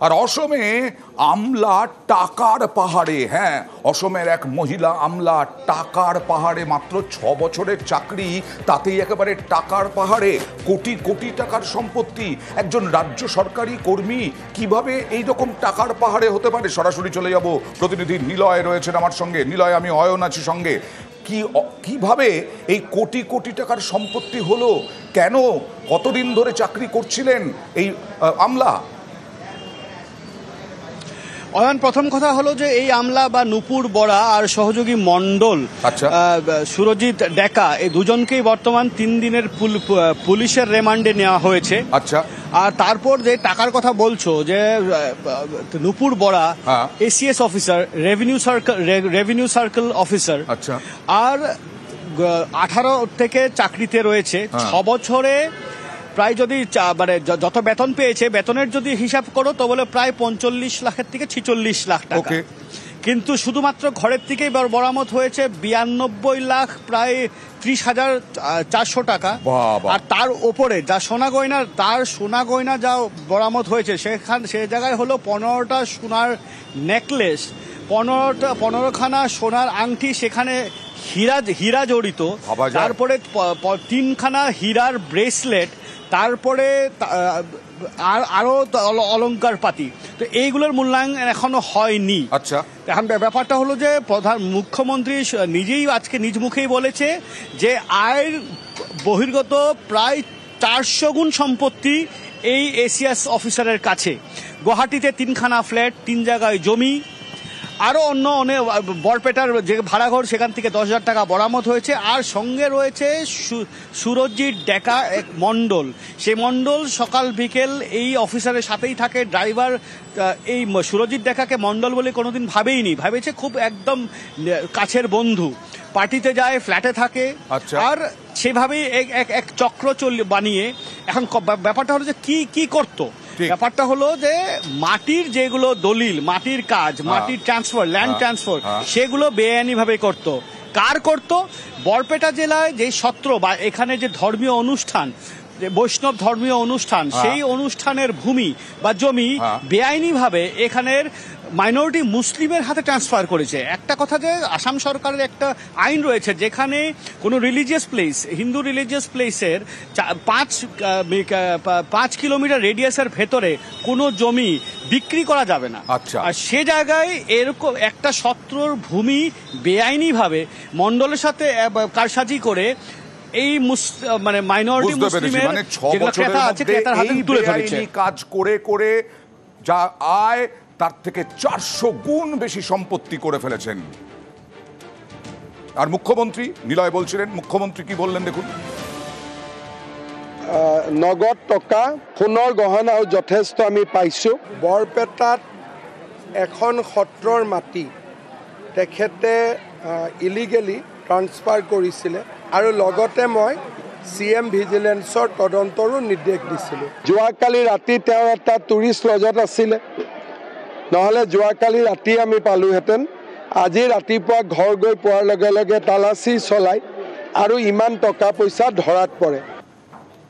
আর অসমে আমলা টাকার পাহাড়ে, হ্যাঁ, অসমের এক মহিলা আমলা টাকার পাহাড়ে, মাত্র 6 বছরের চাকরি, তাতেই একেবারে টাকার পাহাড়ে, কোটি কোটি টাকার সম্পত্তি। একজন রাজ্য সরকারি কর্মী কিভাবে এই রকম টাকার পাহাড়ে হতে পারে? সরাসরি চলে যাব, প্রতিনিধি নিলয় রয়েছেন আমার সঙ্গে। নিলয়, আমি অয়ন আছি সঙ্গে। কিভাবে এই কোটি কোটি টাকার সম্পত্তি হলো? কেন? কতদিন ধরে চাকরি করছিলেন এই আমলা? অয়ন, প্রথম কথা হলো যে এই আমলা বা নুপুর বরা আর সহযোগী মণ্ডল, সুরজিৎ ডেকা, এই দুজনকেই বর্তমান 3 দিনের পুলিশের রিমান্ডে নেওয়া হয়েছে। আচ্ছা। আর তারপর যে টাকার কথা বলছো, যে Nupur Bora ACS officer, revenue circle officer, আচ্ছা, আর 18 থেকে চাকরিতে রয়েছে। 6 বছরে প্রায়, যদি মানে যত বেতন পেয়েছে, বেতনের যদি হিসাব করো তো বলে প্রায় 45 লাখের থেকে 46 লাখ টাকা। কিন্তু শুধুমাত্র ঘরের থেকেই বরামদ হয়েছে 92 লাখ, প্রায় 30,400 টাকা। আর তার ওপরে যা সোনা গয়না, যা বরামদ হয়েছে সে জায়গায় হলো 15টা সোনার নেকলেস, 15খানা সোনার আংটি, সেখানে হীরা জড়িত, তারপরে 3খানা হীরার ব্রেসলেট, তারপরে আরো অলংকার পাতি। তো এইগুলোর মূল্যায়ন এখনো হয়নি। আচ্ছা, এখন ব্যাপারটা হলো যে মুখ্যমন্ত্রী নিজেই আজকে নিজ মুখেই বলেছে যে আয়ের বহির্গত প্রায় 400 গুণ সম্পত্তি এই এসিএস অফিসারের কাছে। গুয়াহাটিতে 3খানা ফ্ল্যাট, 3 জায়গায় জমি, আরও অন্য অনেক, বরপেটার যে ভাড়াঘর, সেখান থেকে 10,000 টাকা বরামদ হয়েছে। আর সঙ্গে রয়েছে সুরজিৎ ডেকা, এক মণ্ডল। সেই মণ্ডল সকাল বিকেল এই অফিসারের সাথেই থাকে। ড্রাইভার এই সুরজিৎ ডেকাকে মণ্ডল বলে কোনোদিন ভাবেইনি, ভেবেছে খুব একদম কাছের বন্ধু। পার্টিতে যায়, ফ্ল্যাটে থাকে, আর সেভাবেই এক চক্র বানিয়ে। এখন ব্যাপারটা হলো যে কি করতো? ব্যাপারটা হলো যে মাটির যেগুলো দলিল, মাটির কাজ, মাটির ট্রান্সফার, ল্যান্ড ট্রান্সফার, সেগুলো বেআইনি ভাবে করতো। কার করতো? বরপেটা জেলায় যে সত্র বা এখানে যে ধর্মীয় অনুষ্ঠান, বৈষ্ণব ধর্মীয় অনুষ্ঠান, সেই অনুষ্ঠানের ভূমি বা জমি বেআইনি ভাবে এখানের মাইনরিটি মুসলিমের হাতে ট্রান্সফার করেছে। একটা কথা যে আসাম সরকারের একটা আইন রয়েছে, যেখানে কোনো রিলিজিয়াস প্লেস, হিন্দু রিলিজিয়াস প্লেসের 5 কিলোমিটার রেডিয়াসের ভেতরে কোনো জমি বিক্রি করা যাবে না। আচ্ছা। আর সে জায়গায় এরকম একটা সত্রর ভূমি বেআইনি ভাবে মণ্ডলের সাথে কারসাজি করে এই মানে মাইনরিটি মুসলিমের যেগুলো ক্রেতা আছে, ক্রেতার হাতে তুলে ধরেছে। কাজ করে করে যা আয়, তার থেকে 400 গুণ বেশি সম্পত্তি করে ফেলেছেন। আর মুখ্যমন্ত্রী, নিলয় বলছিলেন, মুখ্যমন্ত্রী কি বললেন দেখুন। নগদ টকা, সোণৰ গহনাও যথেষ্ট আমি পাইছোঁ। বৰপেটাত এখন সত্ৰৰ মাটি তেখেতে ইলিগেলি ট্ৰান্সফাৰ কৰিছিলে, আৰু লগতে মই CM ভিজিলেন্সৰ তদন্তৰো নিৰ্দেশ দিছিলোঁ। যোৱাকালি ৰাতি তেওঁ এটা টুৰিষ্ট লজত আছিলে, নহ'লে যোৱাকালি ৰাতি আমি পালোহেঁতেন। আজি ৰাতিপুৱা ঘৰ গৈ পোৱাৰ লগে লগে তালাচী চলাই আৰু ইমান টকা পইচা ধৰাত পৰে।